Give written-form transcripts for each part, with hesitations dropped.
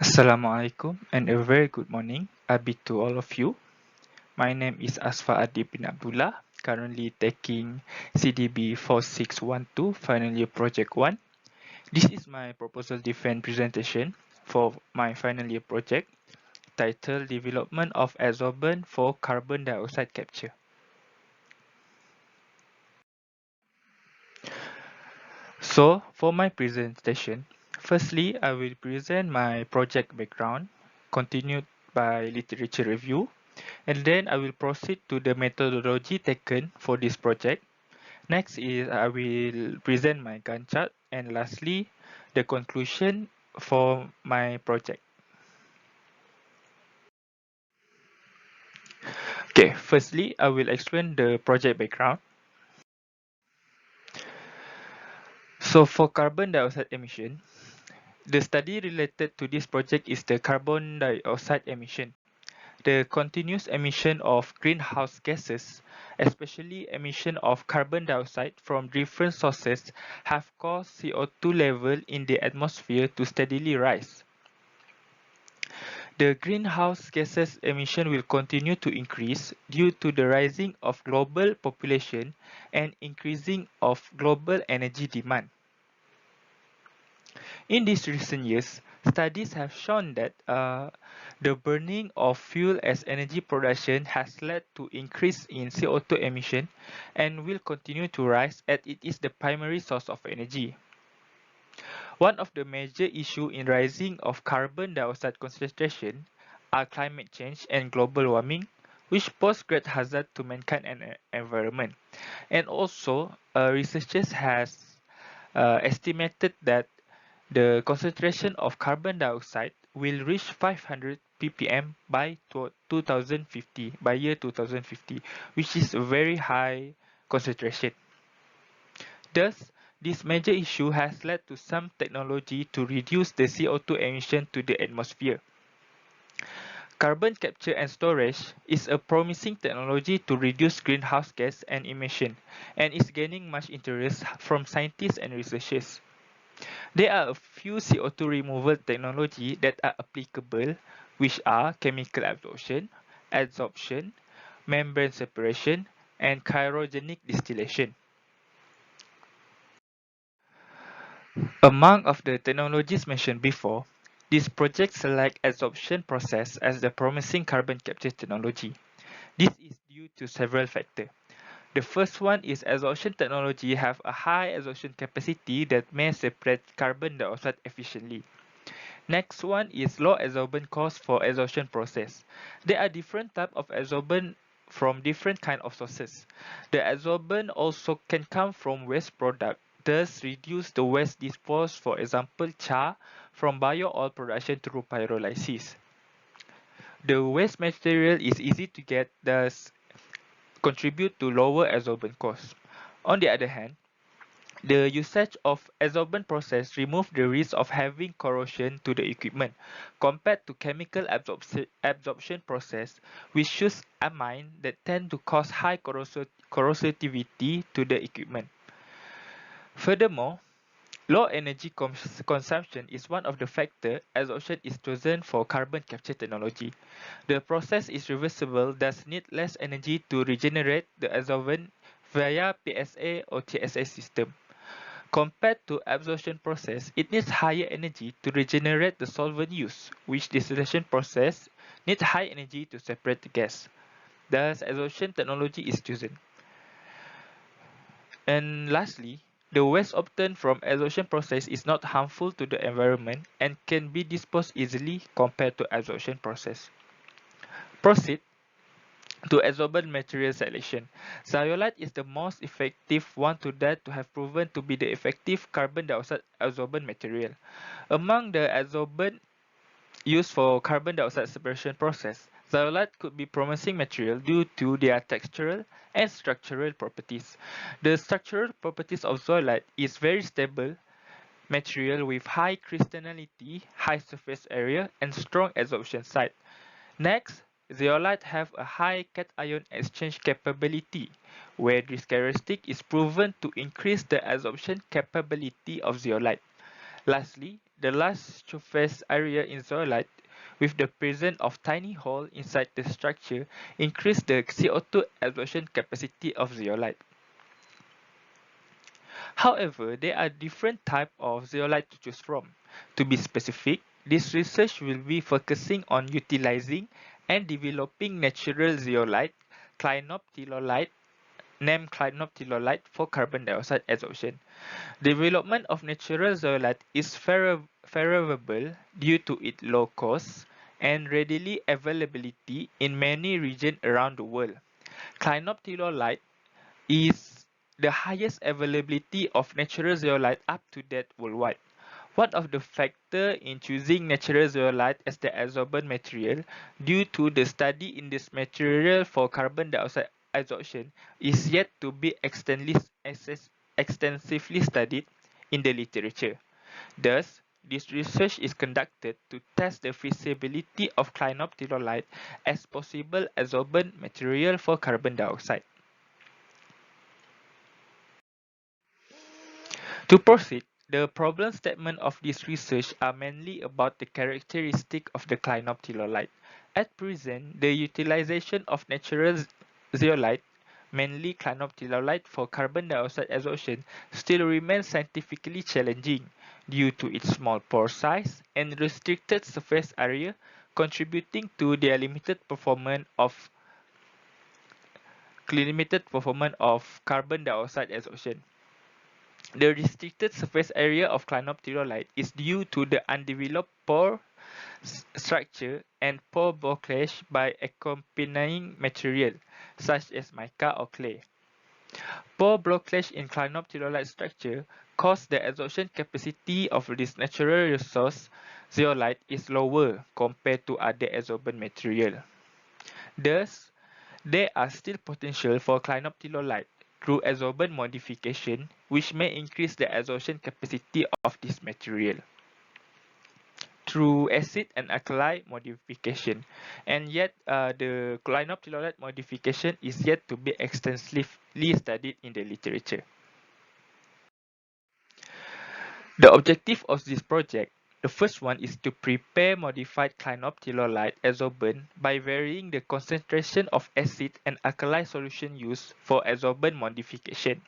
Assalamualaikum and a very good morning, Abi, to all of you. My name is Azfar Adib bin Abdullah, currently taking CDB 4612 Final Year Project 1. This is my proposal defense presentation for my final year project titled Development of Adsorbent for Carbon Dioxide Capture. So, for my presentation, firstly, I will present my project background, continued by literature review, and then I will proceed to the methodology taken for this project. Next is I will present my Gantt chart, and lastly, the conclusion for my project. Okay, firstly, I will explain the project background. So for carbon dioxide emission, the study related to this project is the carbon dioxide emission. The continuous emission of greenhouse gases, especially emission of carbon dioxide from different sources, have caused CO2 level in the atmosphere to steadily rise. The greenhouse gases emission will continue to increase due to the rising of global population and increasing of global energy demand. In these recent years, studies have shown that the burning of fuel as energy production has led to increase in CO2 emission and will continue to rise as it is the primary source of energy. One of the major issues in rising of carbon dioxide concentration are climate change and global warming, which pose great hazard to mankind and environment. And also, researchers has estimated that the concentration of carbon dioxide will reach 500 ppm by 2050, by year 2050, which is a very high concentration. Thus, this major issue has led to some technology to reduce the CO2 emission to the atmosphere. Carbon capture and storage is a promising technology to reduce greenhouse gas and emission, and is gaining much interest from scientists and researchers. There are a few CO2 removal technology that are applicable, which are chemical adsorption, membrane separation, and cryogenic distillation. Among of the technologies mentioned before, this project select adsorption process as the promising carbon capture technology. This is due to several factors. The first one is adsorption technology have a high adsorption capacity that may separate carbon dioxide efficiently. Next one is low adsorbent cost for adsorption process. There are different type of adsorbent from different kind of sources. The adsorbent also can come from waste product, thus reduce the waste disposed, for example char, from bio-oil production through pyrolysis. The waste material is easy to get, thus contribute to lower adsorbent cost. On the other hand, the usage of adsorbent process remove the risk of having corrosion to the equipment compared to chemical absorption process, which use amine that tend to cause high corrosivity to the equipment. Furthermore, low energy consumption is one of the factors adsorption is chosen for carbon capture technology. The process is reversible, thus need less energy to regenerate the adsorbent via PSA or TSA system. Compared to absorption process, it needs higher energy to regenerate the solvent used, which distillation process needs high energy to separate the gas. Thus, adsorption technology is chosen. And lastly, the waste obtained from adsorption process is not harmful to the environment and can be disposed easily compared to absorption process. Proceed to adsorbent material selection. Zeolite is the most effective one to date to have proven to be the effective carbon dioxide adsorbent material. Among the adsorbent used for carbon dioxide separation process, zeolite could be promising material due to their textural and structural properties. The structural properties of zeolite is very stable material with high crystallinity, high surface area, and strong adsorption site. Next, zeolite have a high cation exchange capability, where this characteristic is proven to increase the adsorption capability of zeolite. Lastly, the large surface area in zeolite with the presence of tiny hole inside the structure increase the CO2 absorption capacity of zeolite. However, there are different types of zeolite to choose from. To be specific, this research will be focusing on utilizing and developing natural zeolite, Clinoptilolite, named Clinoptilolite for carbon dioxide adsorption. Development of natural zeolite is favorable due to its low cost and readily availability in many regions around the world. Clinoptilolite is the highest availability of natural zeolite up to date worldwide. One of the factors in choosing natural zeolite as the adsorbent material due to the study in this material for carbon dioxide adsorption is yet to be extensively studied in the literature. Thus, this research is conducted to test the feasibility of clinoptilolite as possible adsorbent material for carbon dioxide. To proceed, the problem statement of this research are mainly about the characteristic of the clinoptilolite. At present, the utilization of natural zeolite, mainly clinoptilolite for carbon dioxide adsorption, still remains scientifically challenging due to its small pore size and restricted surface area, contributing to their limited performance of carbon dioxide adsorption. The restricted surface area of clinoptilolite is due to the undeveloped pore structure and pore blockage by accompanying material, such as mica or clay. Pore blockage in clinoptilolite structure cause the adsorption capacity of this natural resource zeolite is lower compared to other adsorbent material. Thus, there are still potential for clinoptilolite through adsorbent modification, which may increase the adsorption capacity of this material through acid and alkali modification. And yet, the clinoptilolite modification is yet to be extensively studied in the literature. The objective of this project, the first one is to prepare modified clinoptilolite adsorbent by varying the concentration of acid and alkali solution used for adsorbent modification.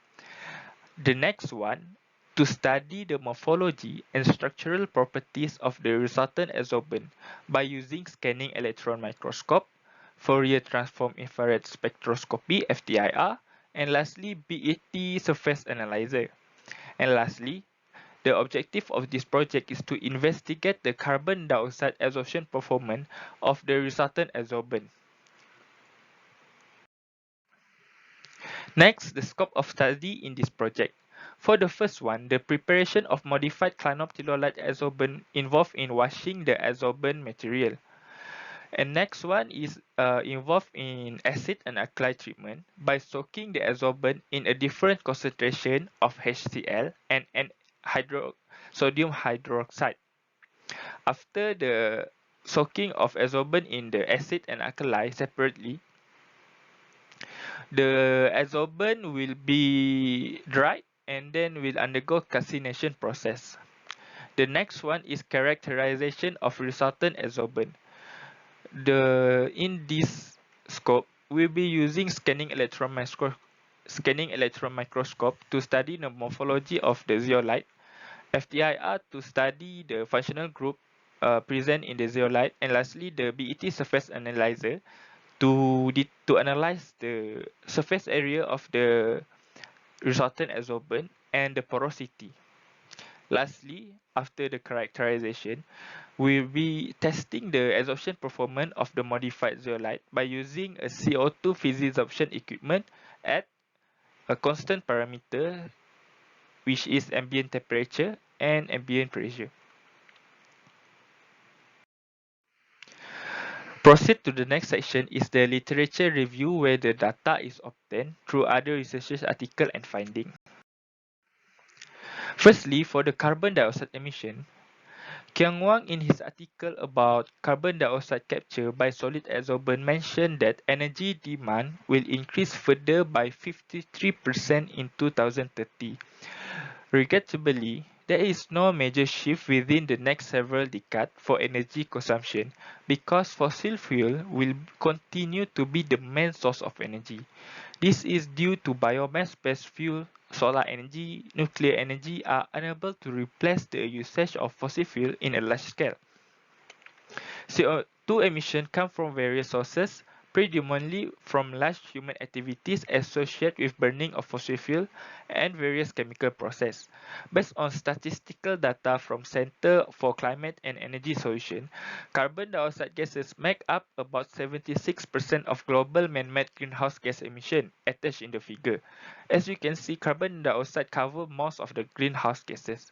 The next one, to study the morphology and structural properties of the resultant adsorbent by using scanning electron microscope, Fourier transform infrared spectroscopy (FTIR), and lastly BAT surface analyzer. And lastly, the objective of this project is to investigate the carbon dioxide adsorption performance of the resultant adsorbent. Next, the scope of study in this project. For the first one, the preparation of modified clinoptilolite adsorbent involved in washing the adsorbent material. And next one is involved in acid and alkali treatment by soaking the adsorbent in a different concentration of HCl and sodium hydroxide. After the soaking of adsorbent in the acid and alkali separately, the adsorbent will be dried and then will undergo calcination process. The next one is characterization of resultant adsorbent. In this scope, we'll be using scanning electron microscope to study the morphology of the zeolite, FTIR to study the functional group present in the zeolite, and lastly the BET surface analyzer to analyze the surface area of the resultant adsorbent and the porosity. Lastly, after the characterization, we'll be testing the adsorption performance of the modified zeolite by using a CO2 physisorption equipment at a constant parameter, which is ambient temperature and ambient pressure. Proceed to the next section is the literature review, where the data is obtained through other researchers' article and finding. Firstly, for the carbon dioxide emission, Kiang Wang in his article about carbon dioxide capture by solid adsorbent mentioned that energy demand will increase further by 53% in 2030. Regrettably, There is no major shift within the next several decades for energy consumption because fossil fuel will continue to be the main source of energy. This is due to biomass-based fuel, solar energy, nuclear energy are unable to replace the usage of fossil fuel in a large scale. CO2 emissions come from various sources, predominantly from large human activities associated with burning of fossil fuel and various chemical processes. Based on statistical data from Center for Climate and Energy Solutions, carbon dioxide gases make up about 76% of global man-made greenhouse gas emissions attached in the figure. As you can see, carbon dioxide covers most of the greenhouse gases.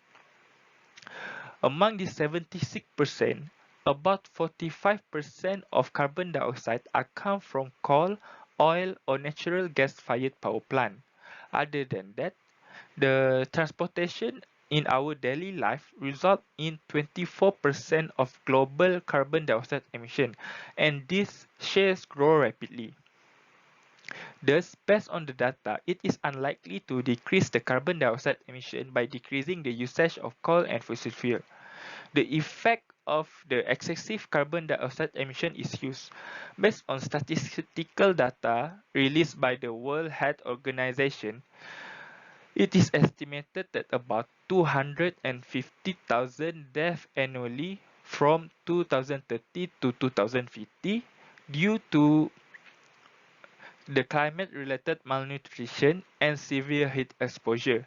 Among these 76%, about 45% of carbon dioxide are come from coal, oil, or natural gas-fired power plant. Other than that, the transportation in our daily life result in 24% of global carbon dioxide emission, and these shares grow rapidly. Thus, based on the data, it is unlikely to decrease the carbon dioxide emission by decreasing the usage of coal and fossil fuel. The effect of the excessive carbon dioxide emission is huge. Based on statistical data released by the World Health Organization, it is estimated that about 250,000 deaths annually from 2030 to 2050 due to the climate-related malnutrition and severe heat exposure.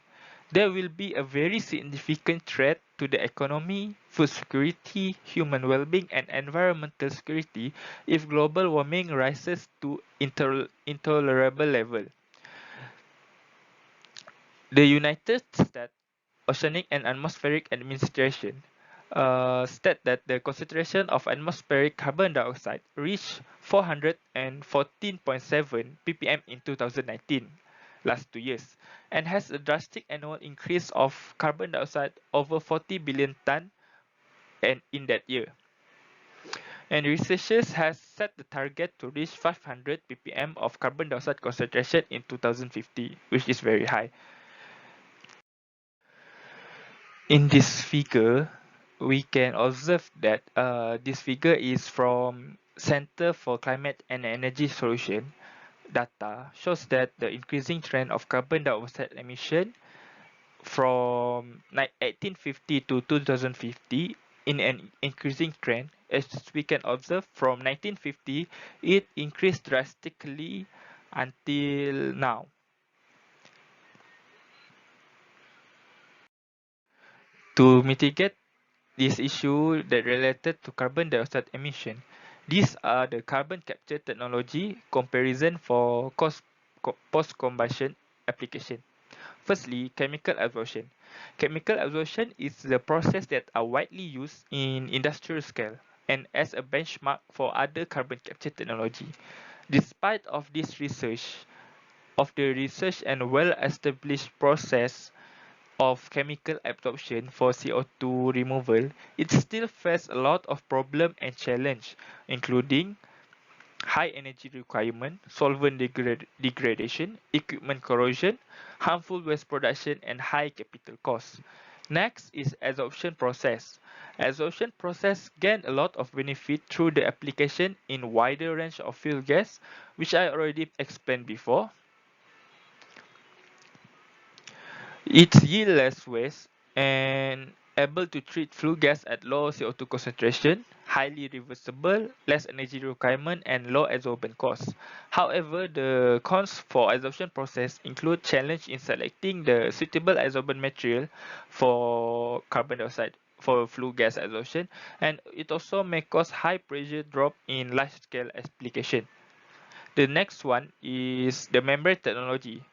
There will be a very significant threat to the economy, food security, human well-being, and environmental security if global warming rises to intolerable level. The United States Oceanic and Atmospheric Administration state that the concentration of atmospheric carbon dioxide reached 414.7 ppm in 2019, last 2 years, and has a drastic annual increase of carbon dioxide over 40 billion ton and in that year. And researchers has set the target to reach 500 ppm of carbon dioxide concentration in 2050, which is very high. In this figure, we can observe that this figure is from Center for Climate and Energy Solution. Data shows that the increasing trend of carbon dioxide emission from 1850 to 2050 in an increasing trend. As we can observe, from 1950, it increased drastically until now. To mitigate this issue that related to carbon dioxide emission, these are the carbon capture technology comparison for post-combustion application. Firstly, chemical absorption. Chemical absorption is the process that are widely used in industrial scale and as a benchmark for other carbon capture technology. Despite of this research and well-established process of chemical absorption for CO2 removal, it still faces a lot of problem and challenge, including high energy requirement, solvent degradation, equipment corrosion, harmful waste production, and high capital costs. Next is adsorption process. Adsorption process gain a lot of benefit through the application in wider range of fuel gas, which I already explained before. It yields less waste and able to treat flue gas at low CO2 concentration, highly reversible, less energy requirement, and low adsorbent costs. However, the cons for adsorption process include challenge in selecting the suitable adsorbent material for carbon dioxide for flue gas adsorption, and it also may cause high pressure drop in large scale application. The next one is the membrane technology.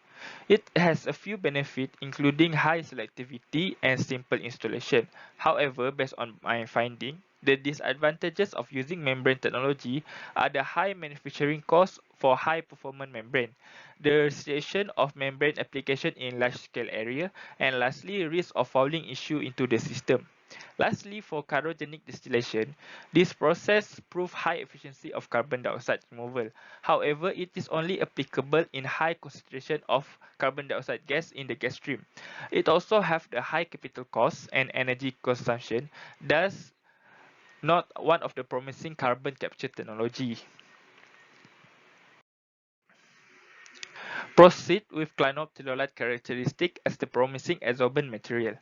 It has a few benefits including high selectivity and simple installation. However, based on my finding, the disadvantages of using membrane technology are the high manufacturing cost for high performance membrane, the restriction of membrane application in large scale area, and lastly, risk of fouling issue into the system. Lastly, for cryogenic distillation, this process proves high efficiency of carbon dioxide removal. However, it is only applicable in high concentration of carbon dioxide gas in the gas stream. It also has the high capital cost and energy consumption, thus not one of the promising carbon capture technology. Proceed with clinoptilolite characteristic as the promising adsorbent material.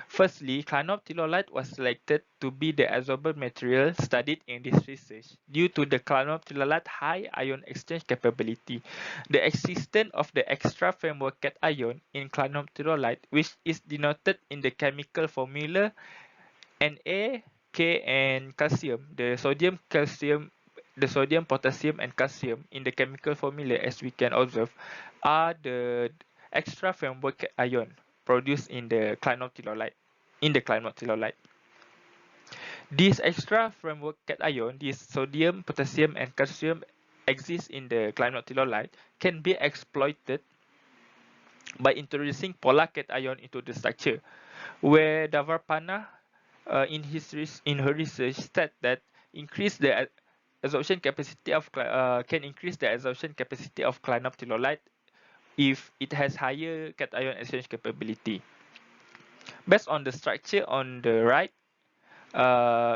Firstly, clinoptilolite was selected to be the adsorbent material studied in this research due to the clinoptilolite high ion exchange capability, the existence of the extra framework cation in clinoptilolite, which is denoted in the chemical formula Na, K, and calcium. The sodium, potassium, and calcium in the chemical formula, as we can observe, are the extra framework ion produced in the clinoptilolite. These extra framework cation, these sodium, potassium, and calcium exist in the clinoptilolite, can be exploited by introducing polar cation into the structure, where Davarpana, in her research, said that increase the absorption capacity of can increase the absorption capacity of clinoptilolite if it has higher cation exchange capability. Based on the structure on the right,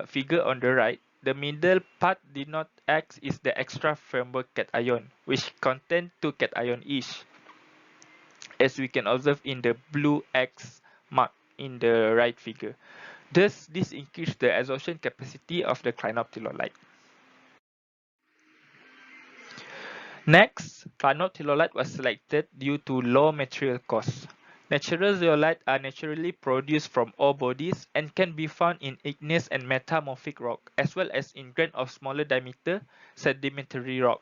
figure on the right, the middle part did not X is the extra framework cation, which contain 2 cation each, as we can observe in the blue X mark in the right figure. Thus, this increased the absorption capacity of the clinoptilolite. Next, clinoptilolite was selected due to low material costs. Natural zeolite are naturally produced from ore bodies and can be found in igneous and metamorphic rock, as well as in grain of smaller diameter sedimentary rock.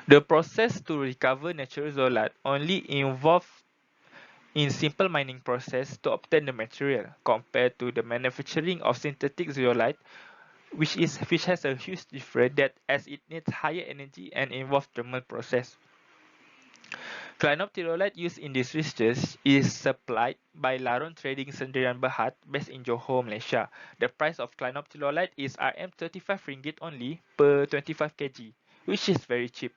The process to recover natural zeolite only involves in simple mining process to obtain the material, compared to the manufacturing of synthetic zeolite, which has a huge difference that as it needs higher energy and involves thermal process. Clinoptilolite used in this research is supplied by Laron Trading Sendirian Berhad based in Johor, Malaysia. The price of clinoptilolite is RM35 only per 25 kg, which is very cheap.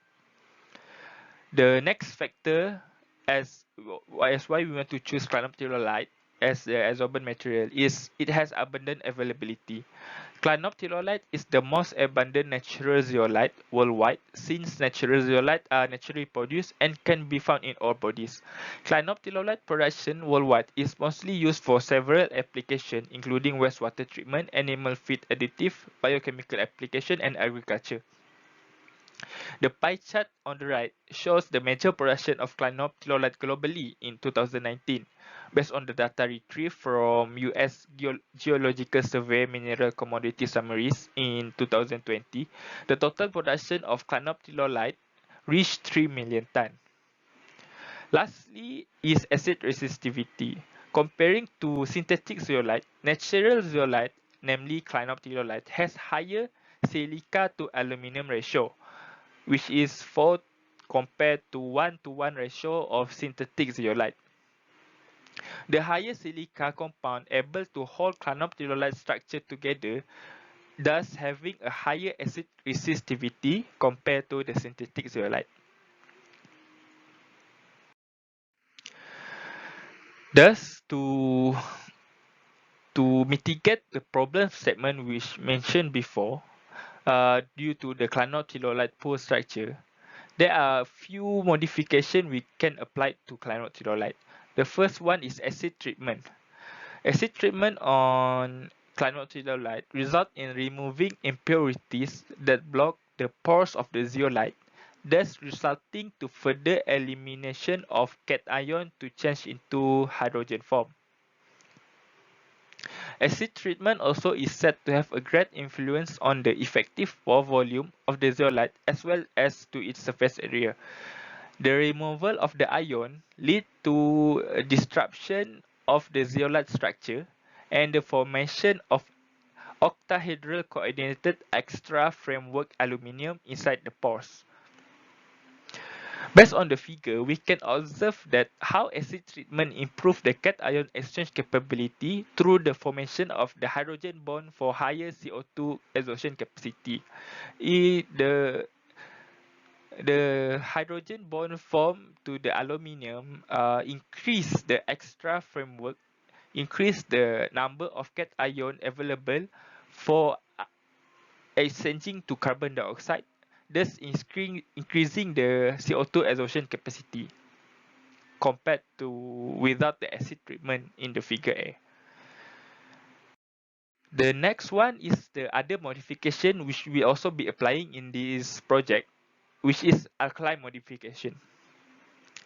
The next factor as why we want to choose clinoptilolite as the adsorbent material is it has abundant availability. Clinoptilolite is the most abundant natural zeolite worldwide, since natural zeolite are naturally produced and can be found in all bodies. Clinoptilolite production worldwide is mostly used for several applications, including wastewater treatment, animal feed additive, biochemical application, and agriculture. The pie chart on the right shows the major production of clinoptilolite globally in 2019. Based on the data retrieved from US Geological Survey Mineral Commodity Summaries in 2020, the total production of clinoptilolite reached 3 million tons. Lastly is acid resistivity. Comparing to synthetic zeolite, natural zeolite, namely clinoptilolite, has higher silica to aluminum ratio, which is 4 compared to 1:1 ratio of synthetic zeolite. The higher silica compound able to hold clinoptilolite structure together, thus having a higher acid resistivity compared to the synthetic zeolite. Thus, to mitigate the problem statement which mentioned before, due to the clinoptilolite poor structure, there are a few modifications we can apply to clinoptilolite. The first one is acid treatment. Acid treatment on clinoptilolite result in removing impurities that block the pores of the zeolite, thus resulting to further elimination of cation to change into hydrogen form. Acid treatment also is said to have a great influence on the effective pore volume of the zeolite as well as to its surface area. The removal of the ion lead to a disruption of the zeolite structure and the formation of octahedral coordinated extra framework aluminium inside the pores. Based on the figure, we can observe that how acid treatment improve the cation exchange capability through the formation of the hydrogen bond for higher CO2 adsorption capacity. The hydrogen bond formed to the aluminium increase the extra framework, increase the number of cation available for exchanging to carbon dioxide, thus increasing the CO2 adsorption capacity compared to without the acid treatment in the figure A. The next one is the other modification which we also be applying in this project, which is alkali modification.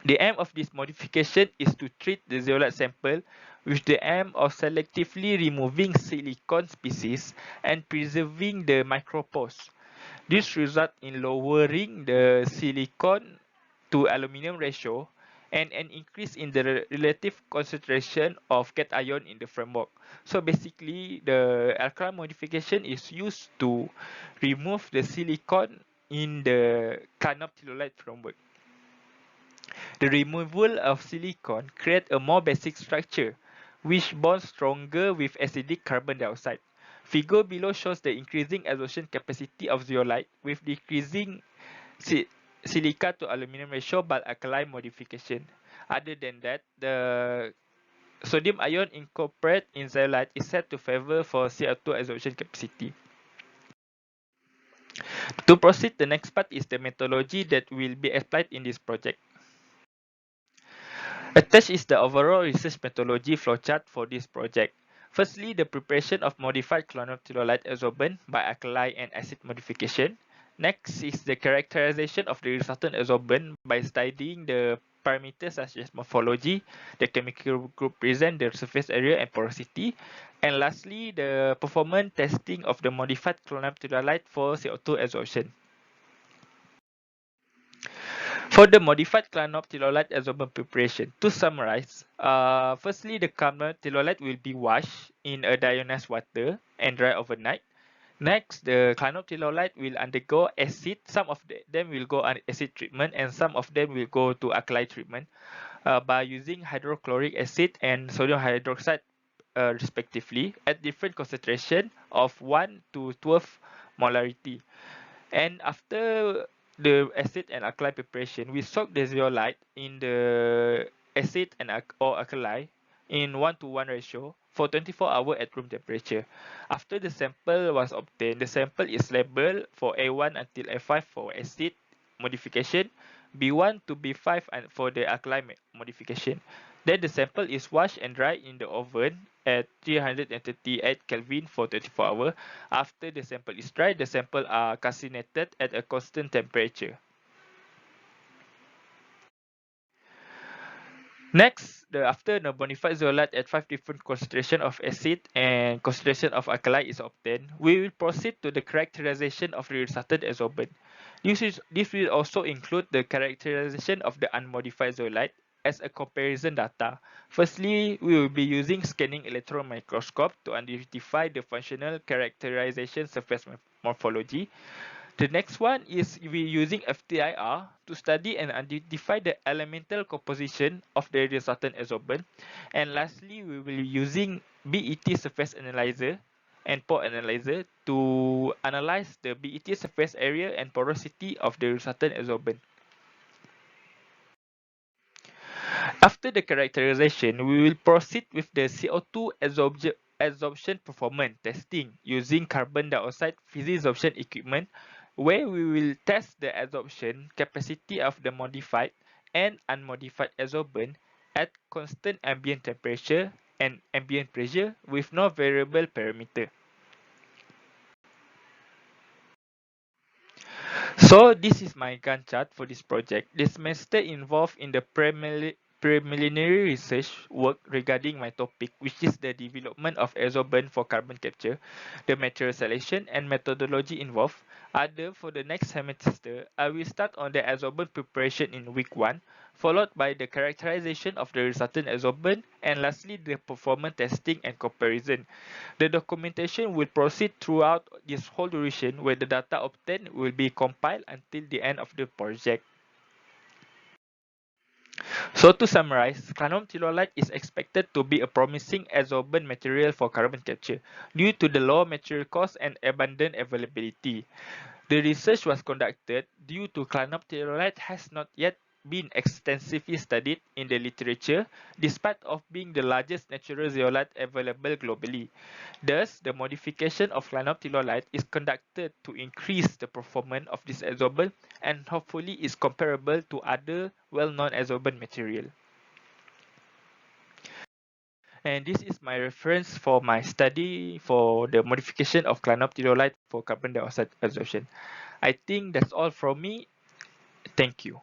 The aim of this modification is to treat the zeolite sample with the aim of selectively removing silicon species and preserving the micropores. This results in lowering the silicon to aluminium ratio and an increase in the relative concentration of cation in the framework. So basically, the alkali modification is used to remove the silicon in the Clinoptilolite framework. The removal of silicon creates a more basic structure, which bonds stronger with acidic carbon dioxide. Figure below shows the increasing adsorption capacity of zeolite with decreasing silica to aluminum ratio by alkali modification. Other than that, the sodium ion incorporated in zeolite is said to favor for CO2 adsorption capacity. To proceed, the next part is the methodology that will be applied in this project. Attached is the overall research methodology flowchart for this project. Firstly, the preparation of modified clinoptilolite adsorbent by alkali and acid modification. Next is the characterization of the resultant adsorbent by studying the parameters such as morphology, the chemical group present, the surface area and porosity. And lastly, the performance testing of the modified clinoptilolite for CO2 adsorption. For the modified clinoptilolite adsorbent preparation, to summarize, firstly, the clinoptilolite will be washed in a deionized water and dry overnight. Next, the clinoptilolite will undergo acid. Some of them will go on acid treatment and some of them will go to alkali treatment by using hydrochloric acid and sodium hydroxide respectively at different concentration of 1 to 12 molarity. And after the acid and alkali preparation, we soak the zeolite in the acid and or alkali in 1:1 ratio for 24 hours at room temperature. After the sample was obtained, the sample is labeled for A1 until A5 for acid modification, B1 to B5 and for the alkali modification. Then the sample is washed and dried in the oven at 338 Kelvin for 24 hours. After the sample is dried, the sample are calcinated at a constant temperature. Next, after the modified zeolite at 5 different concentration of acid and concentration of alkali is obtained, we will proceed to the characterization of the resultant adsorbent. This will also include the characterization of the unmodified zeolite as a comparison data. Firstly, we will be using scanning electron microscope to identify the functional characterization surface morphology. The next one is we using FTIR to study and identify the elemental composition of the resultant adsorbent. And lastly, we will be using BET surface analyzer and pore analyzer to analyze the BET surface area and porosity of the resultant adsorbent. After the characterization, we will proceed with the CO2 adsorption performance testing using carbon dioxide physisorption equipment, where we will test the adsorption capacity of the modified and unmodified adsorbent at constant ambient temperature and ambient pressure with no variable parameter. So this is my Gantt chart for this project. This semester involved in the preliminary research work regarding my topic, which is the development of adsorbent for carbon capture, the material selection and methodology involved. Other for the next semester, I will start on the adsorbent preparation in week 1, followed by the characterization of the resultant adsorbent, and lastly the performance testing and comparison. The documentation will proceed throughout this whole duration where the data obtained will be compiled until the end of the project. So to summarize, clinoptilolite is expected to be a promising adsorbent material for carbon capture due to the low material cost and abundant availability. The research was conducted due to clinoptilolite has not yet been extensively studied in the literature, despite of being the largest natural zeolite available globally. Thus, the modification of clinoptilolite is conducted to increase the performance of this adsorbent and hopefully is comparable to other well-known adsorbent material. And this is my reference for my study for the modification of clinoptilolite for carbon dioxide adsorption. I think that's all from me. Thank you.